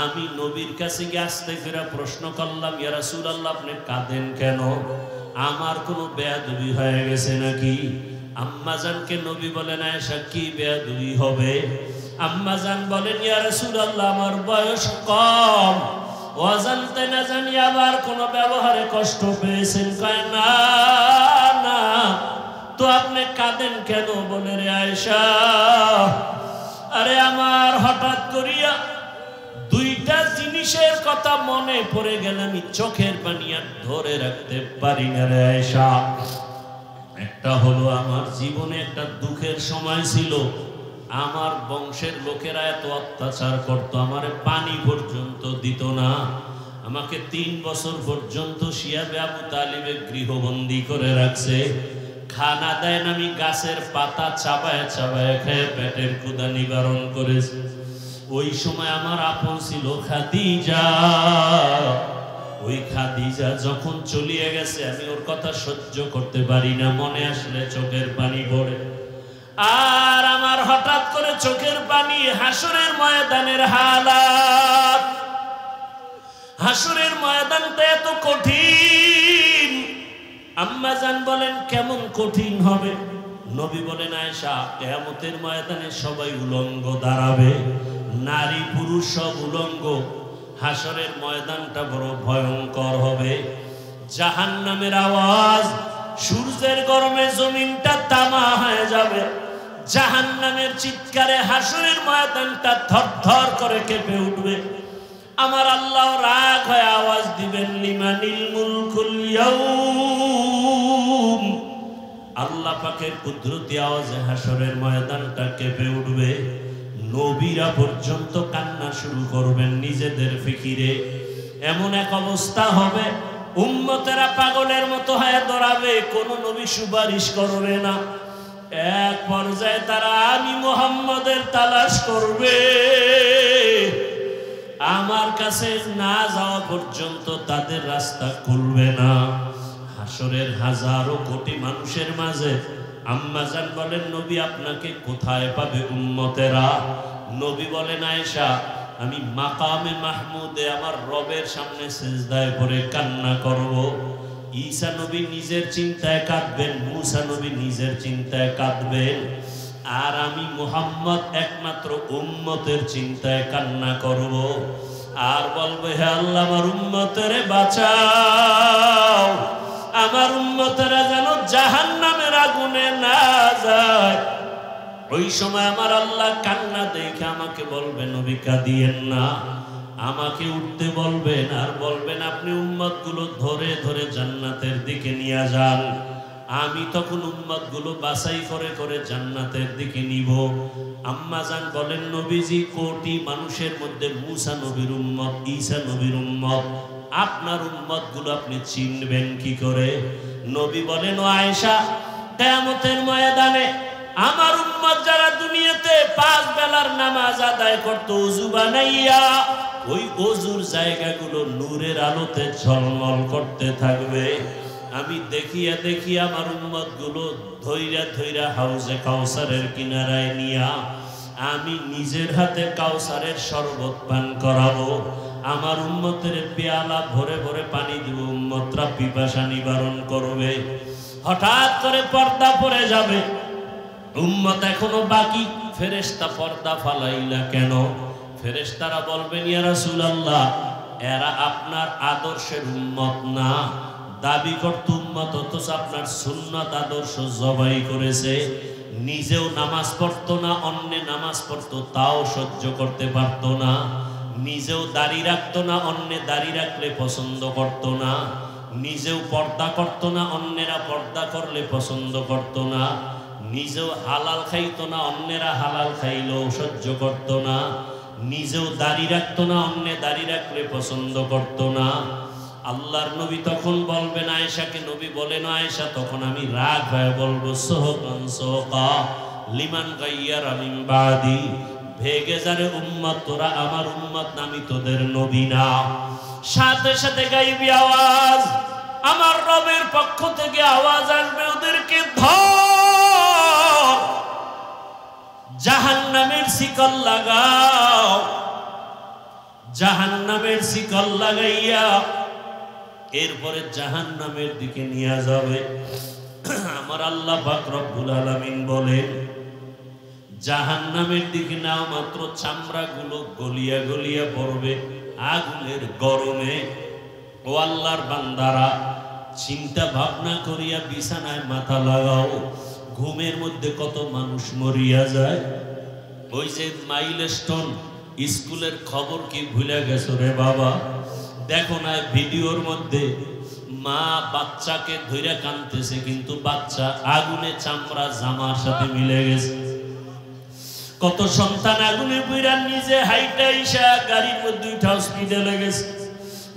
আমি নবীর কাছে গিয়ে আস্তে করে প্রশ্ন করলাম, ইয়া রাসূলুল্লাহ আপনি কাঁদেন কেন? আমার কোনো বেয়াদবি হয়ে গেছে নাকি? আম্মা জানকে নবী বলেন, আয়েশা কি বেয়াদবি হবে? আম্মা জান বলেন, ইয়া রাসূলুল্লাহ আমার বয়স কম, অজান্তে না জানি আবার কোনো ব্যবহারে কষ্ট পেয়েছেন। কয় না না, তো আপনি কাঁদেন কেন? বলে, রে আয়েশা, আরে আমার হঠাৎ করিয়া দুইটা জিনিসের কথা মনে পড়ে গেল, আমি চোখের পানি আর ধরে রাখতে পারি না রে আয়েশা। একটা হলো, আমার জীবনে একটা দুঃখের সময় ছিল, আমার বংশের লোকেরা এত অত্যাচার করতো, আমারে পানি পর্যন্ত দিত না। আমাকে 3 বছর পর্যন্ত শিয়াবে আবু তালিবে গৃহবন্দী করে রাখছে। খানা দেয় না, আমি গাছের পাতা চাবায় চাবায় খেয়ে পেটের ক্ষুধা নিবারণ করেছি। ওই সময় আমার আপন ছিল খাদিজা। ওই খাদিজা যখন চলিয়ে গেছে, আমি ওর কথা সহ্য করতে পারি না, মনে আসলে চোখের পানি পড়ে। আর আমার হঠাৎ করে পরে চোখের পানি হাসরের ময়দানের হালাত। হাসরের ময়দানটা এত কঠিন। আম্মা জান বলেন কেমন কঠিন হবে? নবী বলেন আয়েশা, কিয়ামতের ময়দানে সবাই উলঙ্গ দাঁড়াবে, নারী পুরুষ সব উলঙ্গ। হাসরের ময়দানটা বড় ভয়ঙ্কর হবে। জাহান্নামের আওয়াজ, সূর্যের গরমে জমিনটা তামা হয়ে যাবে। জাহান্নামের চিৎকারে হাসরের ময়দানটা থরথর করে কেঁপে উঠবে। আমার আল্লাহ রাগ হয়ে আওয়াজ দিবেন, লিমানিল মুলকুল ইয়াউম। আল্লাহ পাকের কুদরতি আওয়াজে হাসরের ময়দানটা কেঁপে উঠবে। নবীরা পর্যন্ত কান্না শুরু করবেন নিজেদের ফিকিরে। এমন এক অবস্থা হবে, উম্মতেরা পাগলের মতো হয়ে দৌড়াবে, কোন নবী সুপারিশ করবে না। এক পর্যায়ে তারা আমি মুহাম্মদের তালাশ করবে। আমার কাছে না যাওয়া পর্যন্ত তাদের রাস্তা খুলবে না। হাসরের হাজারো কোটি মানুষের মাঝে আম্মা জান বলেন, নবী আপনাকে কোথায় পাবে উম্মতেরা? নবী বলেন আয়েশা, আমি মাকামে মাহমুদে আমার রবের সামনে সিজদায় পড়ে কান্না করব। ঈসা নবী নিজের চিন্তায় কাঁদবেন, মুসা নবী নিজের চিন্তায় কাঁদবেন, আর আমি মুহাম্মদ একমাত্র উম্মতের চিন্তায় কান্না করব। আর বলবে, হে আল্লাহ আমার উম্মতেরে বাঁচাও, আমার উম্মতেরা যেন জাহান্নামের আগুনে না যায়। ওই সময় আমার আল্লাহ কান্না দেখে আমাকে বলবেন, নবী কাঁদিয়েন না। আমাকে উঠতে বলবেন আর বলবেন, আপনি উম্মতগুলো ধরে ধরে জান্নাতের দিকে নিয়ে যান। আমি তখন উম্মতগুলো বাছাই করে করে জান্নাতের দিকে নিব। আম্মা জান বলেন, নবীজি কোটি মানুষের মধ্যে মুসা নবীর উম্মত, ঈসা নবীর উম্মত, আপনার উম্মতগুলো আপনি চিনবেন কি করে? নবী বলেন, ও আয়েশা, কিয়ামতের ময়দানে আমার উম্মত যারা দুনিয়াতে 5 বেলার নামাজ আদায় করত ওযু বানাইয়া, ওই ওযুর জায়গাগুলো নূরের আলোতে ঝলমল করতে থাকবে। আমি দেখিয়া দেখিয়া আমার উম্মতগুলো ধইরা ধইরা হাউজে কাউসারের কিনারায় নিয়া আমি নিজের হাতে কাউসারের শরবত পান করাবো। আমার উম্মতের পেয়ালা ভরে ভরে পানি দিব, উম্মতরা পিপাসা নিবারণ করবে। হঠাৎ করে পর্দা পড়ে যাবে, উম্মত এখনো বাকি। ফেরেশতা পর্দা ফালাইলা কেন? ফেরেশতারা বলবেন, ইয়া রাসূলুল্লাহ, এরা আপনার আদর্শের উম্মত না, দাবি করত উম্মত, অথচ আপনার সুন্নাত আদর্শ জবাই করেছে। নিজেও নামাজ পড়তো না, অন্যে নামাজ পড়তো তাও সহ্য করতে পারতো না। নিজেও দাড়ি রাখতো না, অন্যে দাড়ি রাখলে পছন্দ করতো না। নিজেও পর্দা করতো না, অন্যেরা পর্দা করলে পছন্দ করতো না। নিজেও হালাল খাইতো না, অন্যেরা হালাল খাইলেও সহ্য করতো না। নিজেও দাড়ি রাখতো না, অন্যে দাড়ি রাখলে পছন্দ করতো না। আল্লাহর নবী তখন বলবেন আয়েশাকে, নবী বলেন আয়েশা, তখন আমি রাগ হয়ে বলবো, সোহকান সোহকা লিমান গাইয়ারা মিন বাদি, ভেগে যারে উম্মত, তোরা আমার উম্মত না, আমি তোদের নবী না। সাথে সাথে গাইবি আওয়াজ, আমার রবের পক্ষ থেকে আওয়াজ আসবে, ওদেরকে ধর, জাহান্নামের শিকল লাগাও। জাহান্নামের শিকল লাগাইয়া এরপরে জাহান্নামের দিকে নিয়ে যাবে। আমার আল্লাহ পাক রব্বুল আলামিন বলেন, জাহান্নামের দিকে না মাত্র চামড়াগুলো গলিয়া গলিয়া পড়বে আগুনের গরমে। ও আল্লাহর বান্দারা, চিন্তা ভাবনা করিয়া বিছানায় মাথা লাগাও। ঘুমের মধ্যে কত মানুষ মরিয়া যায়। ওই যে মাইলস্টোন স্কুলের খবর কি ভুলে গেছো রে বাবা? দেখো না ভিডিওর মধ্যে মা বাচ্চাকে ধইরা কাঁদতেছে, কিন্তু বাচ্চা আগুনে চামড়া জামার সাথে মিলে গেছে। কত সন্তান আগুনে পুইরা নিজে হাইটা ইসা গাড়ির মধ্যে উঠা হসপিটালে গেছে।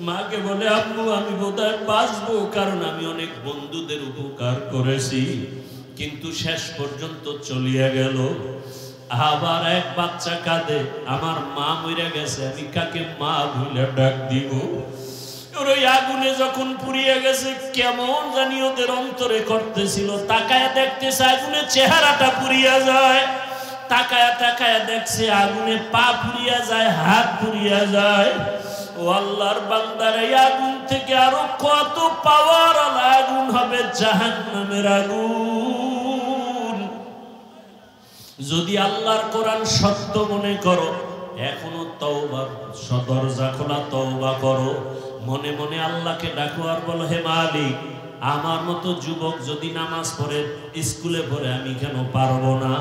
মাকে বলে, আম্মু আমি বোধহয় বাঁচবো, কারণ আমি অনেক বন্ধুদের উপকার করেছি, কিন্তু শেষ পর্যন্ত চলিয়া গেল। আবার এক বাচ্চা কাঁদে, আমার মা মরে গেছে, আমি কাকে মা ভুলে ডাক দিব? ওই আগুনে যখন পুড়িয়ে গেছে, কেমন জানি ওদের অন্তরে করতেছিল, তাকায় দেখতেছে আগুনে চেহারাটা পুড়িয়া যায়, তাকায়া তাকায়া দেখছে আগুনে পা পুড়িয়া যায়, হাত পুড়িয়া যায়। ও আল্লাহর বান্দার, এই আগুন থেকে আরো কত পাওয়ার আগুন হবে, জাহান্নামের আগুন। যদি আল্লাহর কোরআন সত্য মনে করো, এখনো তওবার দরজা খোলা, তওবা করো। মনে মনে আল্লাহকে ডাকো আর বলো, হে মালিক, আমার মতো যুবক যদি নামাজ পড়ে, স্কুলে পড়ে, আমি কেন পারবো না?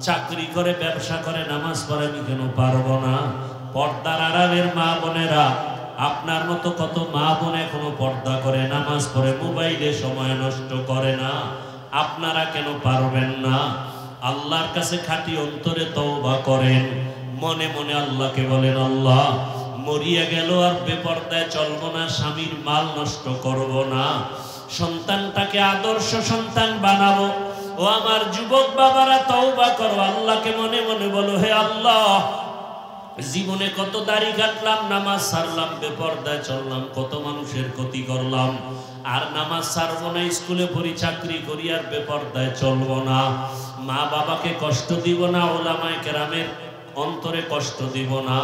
চাকরি করে, ব্যবসা করে, নামাজ পড়ে, আমি কেন পারবো না? পর্দার আড়ালের মা বোনেরা, আপনার মতো কত মা বোন এখনো পর্দা করে, নামাজ পড়ে, মোবাইলে সময় নষ্ট করে না। আপনারা কেন পারবেন না? আল্লাহর কাছে খাঁটি অন্তরে তওবা করেন। মনে মনে আল্লাহকে বলেন, আল্লাহ, মরিয়া গেল আর বেপর্দায় চলবো না, স্বামীর মাল নষ্ট করব না, সন্তানটাকে আদর্শ সন্তান বানাবো। ও আমার যুবক বাবারা, তওবা করো, আল্লাহকে মনে মনে বলো, হে আল্লাহ, জীবনে কত দাড়ি কাটলাম, নামাজ ছাড়লাম, বেপর্দায় চললাম, কত মানুষের ক্ষতি করলাম, আর নামাজ ছাড়বো না, স্কুলে পড়ি, চাকরি করি, আর বেপর্দায় চলবো না, মা বাবাকে কষ্ট দিব না, ওলামায়ে কেরামের অন্তরে কষ্ট দিব না,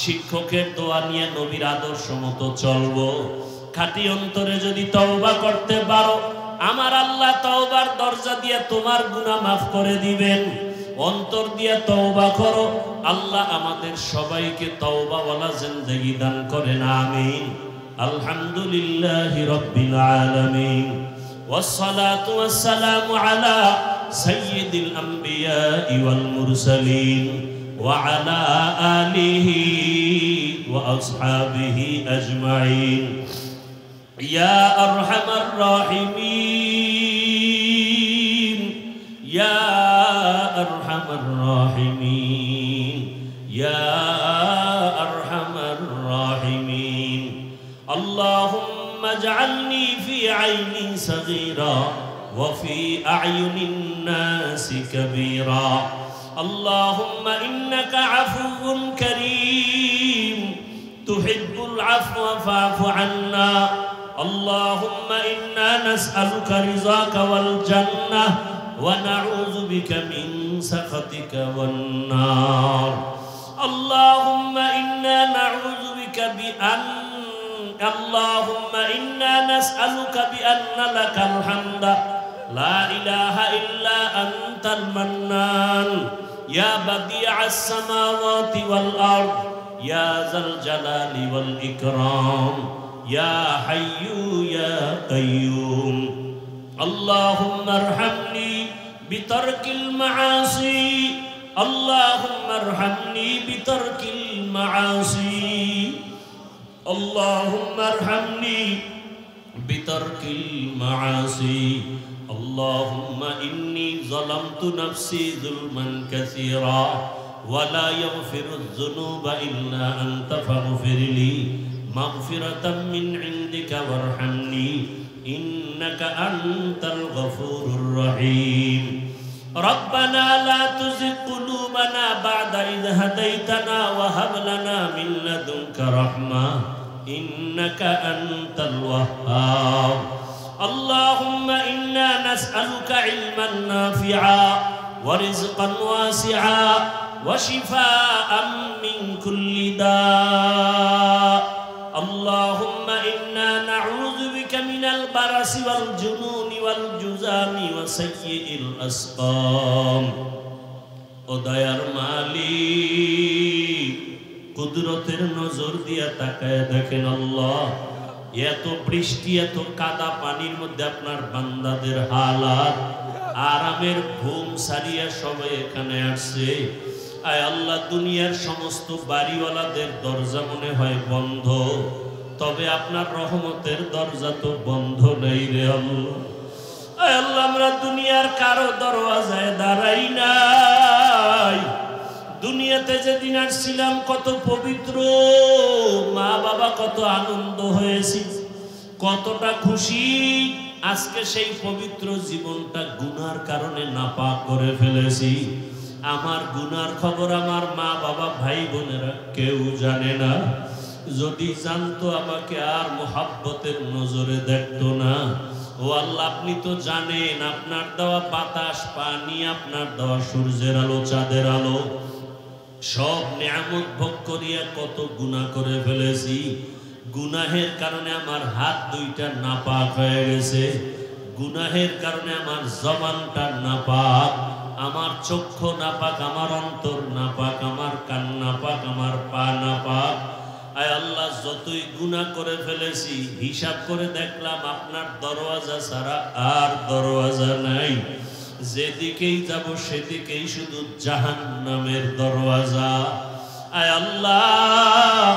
শিক্ষকের দোয়া নিয়ে নবীর আদর্শ মতো চলবো। খাঁটি অন্তরে যদি তওবা করতে পারো, আমার আল্লাহ তওবার দরজা দিয়ে তোমার গুনাহ মাফ করে দিবেন। অন্তর দিয়ে তওবা করো, আল্লাহ আমাদের সবাইকে তওবাওয়ালা জিন্দেগি দান করেন, আমিন। আলহামদুলিল্লাহি রাব্বিল আলামিন, ওয়াসসালাতু ওয়াসসালামু আলা সাইয়্যিদিল আম্বিয়া ওয়াল মুরসালিন ওয়া আলা আলিহি ওয়া আসহাবিহি আজমাইন। ইয়া আরহামার রাহিমিন, ইয়া আরহামার রাহিমিন, ইয়া আরহামার রাহিমিন। আল্লাহুম্মা জাআলনি ফি আইনি সাগীরা ওয়া ফি আ'য়ুনিন নাসি কাবীরা। আল্লাহুম্মা ইন্নাকা আফুউন কারীম তুহিব্বুল আফওয়া ফা'ফু আন্না। আল্লাহুম্মা ইন্না নাসআলুকা রিযাকা ওয়াল জান্নাহ ওয়া নাউযু বিকা মিন সাখাতিকা ওয়ান নার। আল্লাহুম্মা ইন্না নাউযু বিকা আল্লাহুম্মা ইন্না নাসআলুকা বিআন্না লাকাল হামদা লা ইলাহা ইল্লা আনতাল মান্নান ইয়া বাদিআস সামাওয়াতি ওয়াল আরদ ইয়া যাল জালালি ওয়াল ইকরাম ইয়া হাইয়্যু ইয়া কাইয়্যুম। আল্লাহুম্মা আরহামনি বিতারকিল মাআসি, আল্লাহুম্মা আরহামনি বিতারকিল মাআসি, আল্লাহুম্মা আরহামনি বিতারকিল মাআসি। আল্লাহুম্মা ইন্নী যালামতু নাফসি যুলমান কাসীরা ওয়া লা ইয়াগফিরুয যুনুবা ইল্লা আনতা ফাগফিরলি মাগফিরাতাম মিন ইনদিকা ওয়ারহামনি ইন্নাকা আনতাল গফুরুর রহিম। রব্বানা লা তুযিগ কুলুবানা বা'দা ইয হাদাইতানা ওয়া হাব লানা মিন লাদুনকা রাহমাহ ইন্নাকা আনতাল ওয়াহ্হাব। আল্লাহুম্মা ইন্না নাসআলুকা ইলমান নাফিআ ওয়া রিজকান ওয়াসিআ ওয়া শিফাআন মিন কুল্লি দা'। আল্লাহুম্মা ইন্না নাউযু বিকা মিনাল বারাসি ওয়াল জুনুনি ওয়াল জুযামি ওয়া সাইয়্যিল আসকাম। ও দয়ার মালিক, কুদরতের নজর দিয়া তাকায় দেখেন আল্লাহ, এত বৃষ্টি, এত কাদা পানির মধ্যে আপনার বান্দাদের হালাত, আরামের ঘুম সারিয়া সবাই এখানে আসছে। আয় আল্লাহ, দুনিয়ার সমস্ত বাড়িওয়ালাদের দরজা মনে হয় বন্ধ, তবে আপনার রহমতের দরজা তো বন্ধ নেই রে আল্লাহ। আয় আল্লাহ, আমরা দুনিয়ার কারো দরওয়াজায় দাঁড়াই নাই। দুনিয়াতে যেদিন আসছিলাম কত পবিত্র, মা বাবা কত আনন্দ হয়েছি, কতটা খুশি। আজকে সেই পবিত্র জীবনটা গুনার কারণে নাপাক করে ফেলেছি। আমার গুনার খবর আমার মা বাবা ভাই বোনেরা কেউ জানে না। যদি জানতো আমাকে আর মোহাব্বতের নজরে দেখতো না। ও আল্লাহ আপনি তো জানেন আপনার দেওয়া বাতাস পানি আপনার দেওয়া সূর্যের আলো চাঁদের আলো সব নিয়ামত ভোগ করিয়া কত গুনাহ করে ফেলেছি। গুনাহের কারণে আমার হাত দুইটা নাপাক হয়ে গেছে, গুনাহের কারণে আমার জবানটা নাপাক, আমার চক্ষু নাপাক, আমার অন্তর নাপাক, আমার কান নাপাক, আমার পা নাপাক। আয় আল্লাহ যতই গুনাহ করে ফেলেছি হিসাব করে দেখলাম আপনার দরওয়াজা ছাড়া আর দরওয়াজা নাই। যেদিকেই যাব সেদিকেই শুধু জাহান্নামের দরওয়াজা। আয় আল্লাহ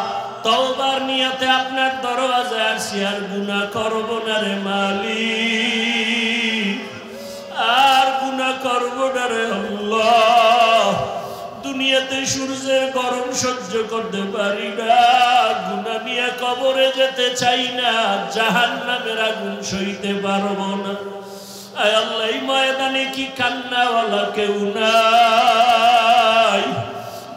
তওবার নিয়তে আপনার দরওয়াজায় আসছি, আর গুনাহ করব না রে মালিক, আর গুনাহ করব না রে আল্লাহ। দুনিয়াতে সূর্যের গরম সহ্য করতে পারি না, গুনাহ নিয়ে কবরে যেতে চাই না, জাহান্নামের আগুন সইতে পারবো না। আয় আল্লাহ এই ময়দানে কি কান্নাওয়ালা কেউ নাই?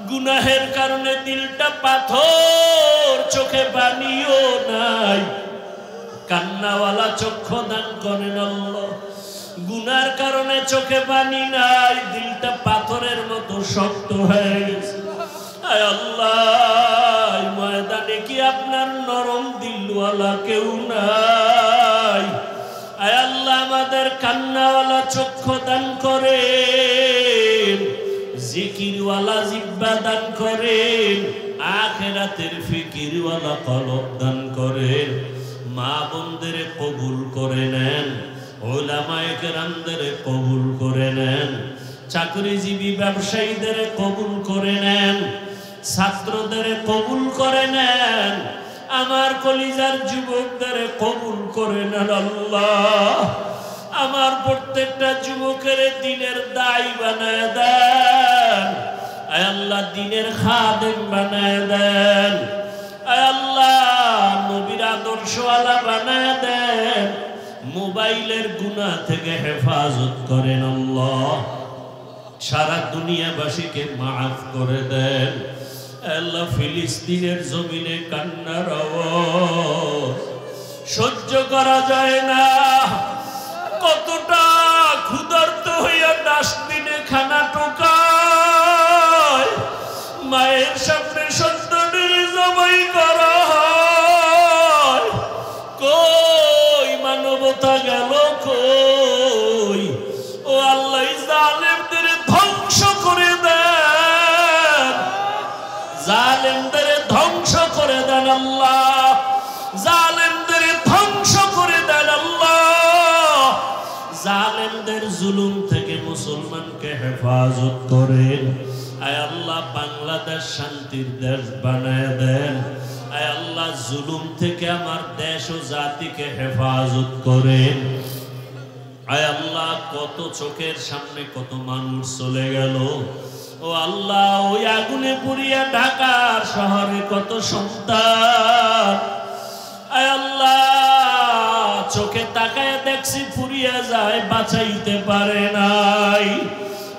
গুনাহের কারণে দিলটা পাথর, চোখে পানিও নাই, কান্নাওয়ালা চক্ষু দান করেন আল্লাহ। গুনার কারণে চোখে পানি নাই, দিলটা পাথরের মতো শক্ত হয়ে গেছে। আয় আল্লাহ ময়দানে কি আপনার নরম দিলওয়ালা কেউ নাই? আয় আল্লাহ আমাদের কান্নাওয়ালা চক্ষু দান করেন, জিকিরওয়ালা জিহ্বা দান করেন, আখিরাতের ফিকিরওয়ালা কলব দান করেন। মা বোনদের কবুল করে নেন, উলামায়ে কেরামদের কবুল করে নেন, চাকরিজীবী ব্যবসায়ীদের কবুল করে নেন, ছাত্রদের কবুল করে নেন, আমার কলিজার যুবকদের কবুল করে নেন আল্লাহ। আমার প্রত্যেকটা যুবকের দিনের দায়ী বানায় দেন, আয় আল্লাহ দিনের খাদেম বানায় দেন, আয় আল্লাহ নবীর আদর্শওয়ালা বানায় দেন, মোবাইলের গুনাহ থেকে হেফাজত করেন আল্লাহ। সারা দুনিয়াবাসীকে মাফ করে দেন আল্লাহ। ফিলিস্তিনের জমিনে কান্নার আওয়াজ সহ্য করা যায় না। কতটা ক্ষুধার্ত হইয়া ডাস্টবিনে খানা টোকায়, মায়ের সামনে সন্তানের জবাই করা হয়। কই মানবতা গেল কই? ও আল্লাহ জালেমদের ধ্বংস করে দেন, জালেমদের ধ্বংস করে দেন আল্লাহ, জালেমদের ধ্বংস করে দেন আল্লাহ। জালেমদের জুলুম থেকে মুসলমানকে হেফাজত করেন। আয় আল্লাহ বাংলাদেশ শান্তির দেশ বানায় দেন। আয় আল্লাহ জুলুম থেকে আমার দেশ ও জাতিকে হেফাজত করেন। আয় আল্লাহ কত চোখের সামনে কত মানুষ চলে গেল। ও আল্লাহ ওই আগুনে পুড়িয়া ঢাকার শহরে কত সন্তান, আয় আল্লাহ চোখে তাকায় দেখছি পুড়িয়া যায়, বাঁচাইতে পারে নাই।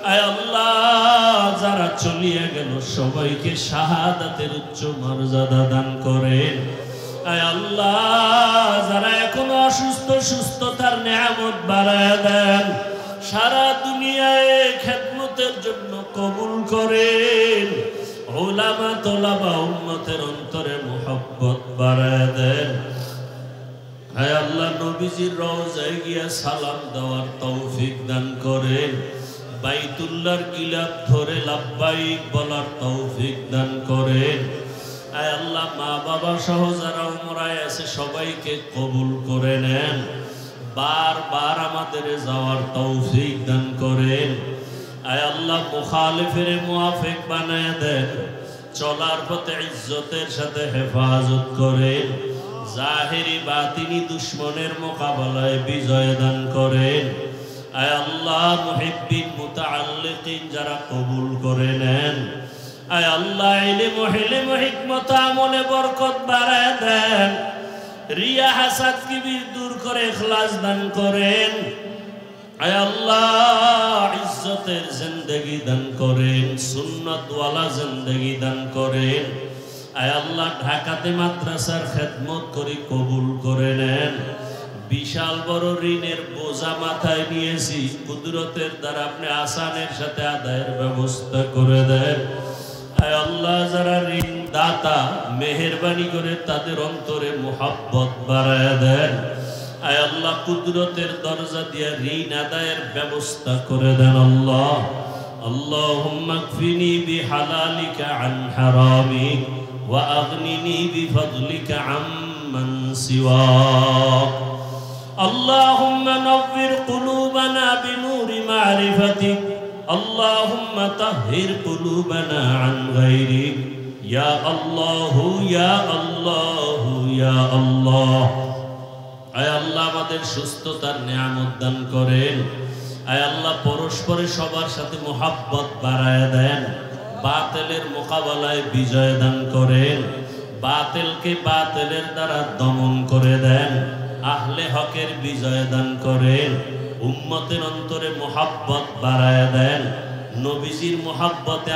আয় আল্লাহ যারা চলিয়া গেল সবাইকে শাহাদাতের উচ্চ মর্যাদা দান করেন। আয় আল্লাহ যারা এখনো অসুস্থ সুস্থতার নিয়ামত বাড়ায় দেন, সারা দুনিয়ায় খেদমতের জন্য কবুল করেন। উলামা তোলাবা উম্মতের অন্তরে মুহাব্বত বাড়ায় দেন। আয় আল্লাহ নবীজির রওজায় গিয়া সালাম দেওয়ার তৌফিক দান করেন। বাইতুল্লাহর গিলাফ ধরে লাব্বাইক বলার তৌফিক দান করেন। আয় আল্লাহ মা বাবা সহ যারা উমরায় আছে সবাইকে কবুল করে নেন। বারবার আমাদের যাওয়ার তৌফিক দান করেন। আয় আল্লাহ মুখালিফের মুআফিক বানায় দেন, চলার পথে ইজ্জতের সাথে হেফাজত করেন। জাহেরি বাতিনি দুশ্মনের মোকাবেলায় বিজয় দান করেন। আয় আল্লাহ মুহিব্বিন মুতাআল্লিকিন যারা কবুল করে নেন। আয় আল্লাহ ইলম ও হিলম ও হিকমত আমলে বরকত বাড়ায় দেন। রিয়া হাসাদ কিবির দূর করে ইখলাস দান করেন। আয় আল্লাহ ইজ্জতের জিন্দেগি দান করেন, সুন্নাত ওয়ালা জিন্দেগি দান করেন। আয় আল্লাহ ঢাকাতে মাদ্রাসার খেদমত করি কবুল করে নেন। বিশাল বড় ঋণের বোঝা মাথায় নিয়েছি, কুদরতের দ্বারা আপনি আসানের সাথে আদায়ের ব্যবস্থা করে দেন। আয় আল্লাহ, যারা ঋণ দাতা মেহেরবানি করে তাদের অন্তরে মুহাব্বত বাড়ায় দেন। আয় আল্লাহ, কুদরতের দরজা দিয়ে ঋণ আদায়ের ব্যবস্থা করে দেন। আল্লাহ আল্লাহুম্মা কফিনি বিহালালিকা আন হারামিক ওয়া আগনিনি বিফদলিকা আম্মান সিওয়াক। আল্লাহুম্মা নব্বির কুলুবানা বিনূরি মারিফাতিক। আল্লাহুম্মা তাহহির কুলুবানা আন গায়রিক। ইয়া আল্লাহু ইয়া আল্লাহু ইয়া আল্লাহ। আয় আল্লাহ, আমাদের সুস্থতার নিয়ামত দান করেন। আয় আল্লাহ, পরস্পরে সবার সাথে মুহাব্বত বাড়ায় দেন। বাতিলের মোকাবেলায় বিজয় দান করেন। বাতিলকে বাতিলের দ্বারা দমন করে দেন। আহলে হকের বিজয় দান করেন। উম্মতের অন্তরে মুহাব্বত বাড়ায় দেন। নবীজির মুহাব্বতে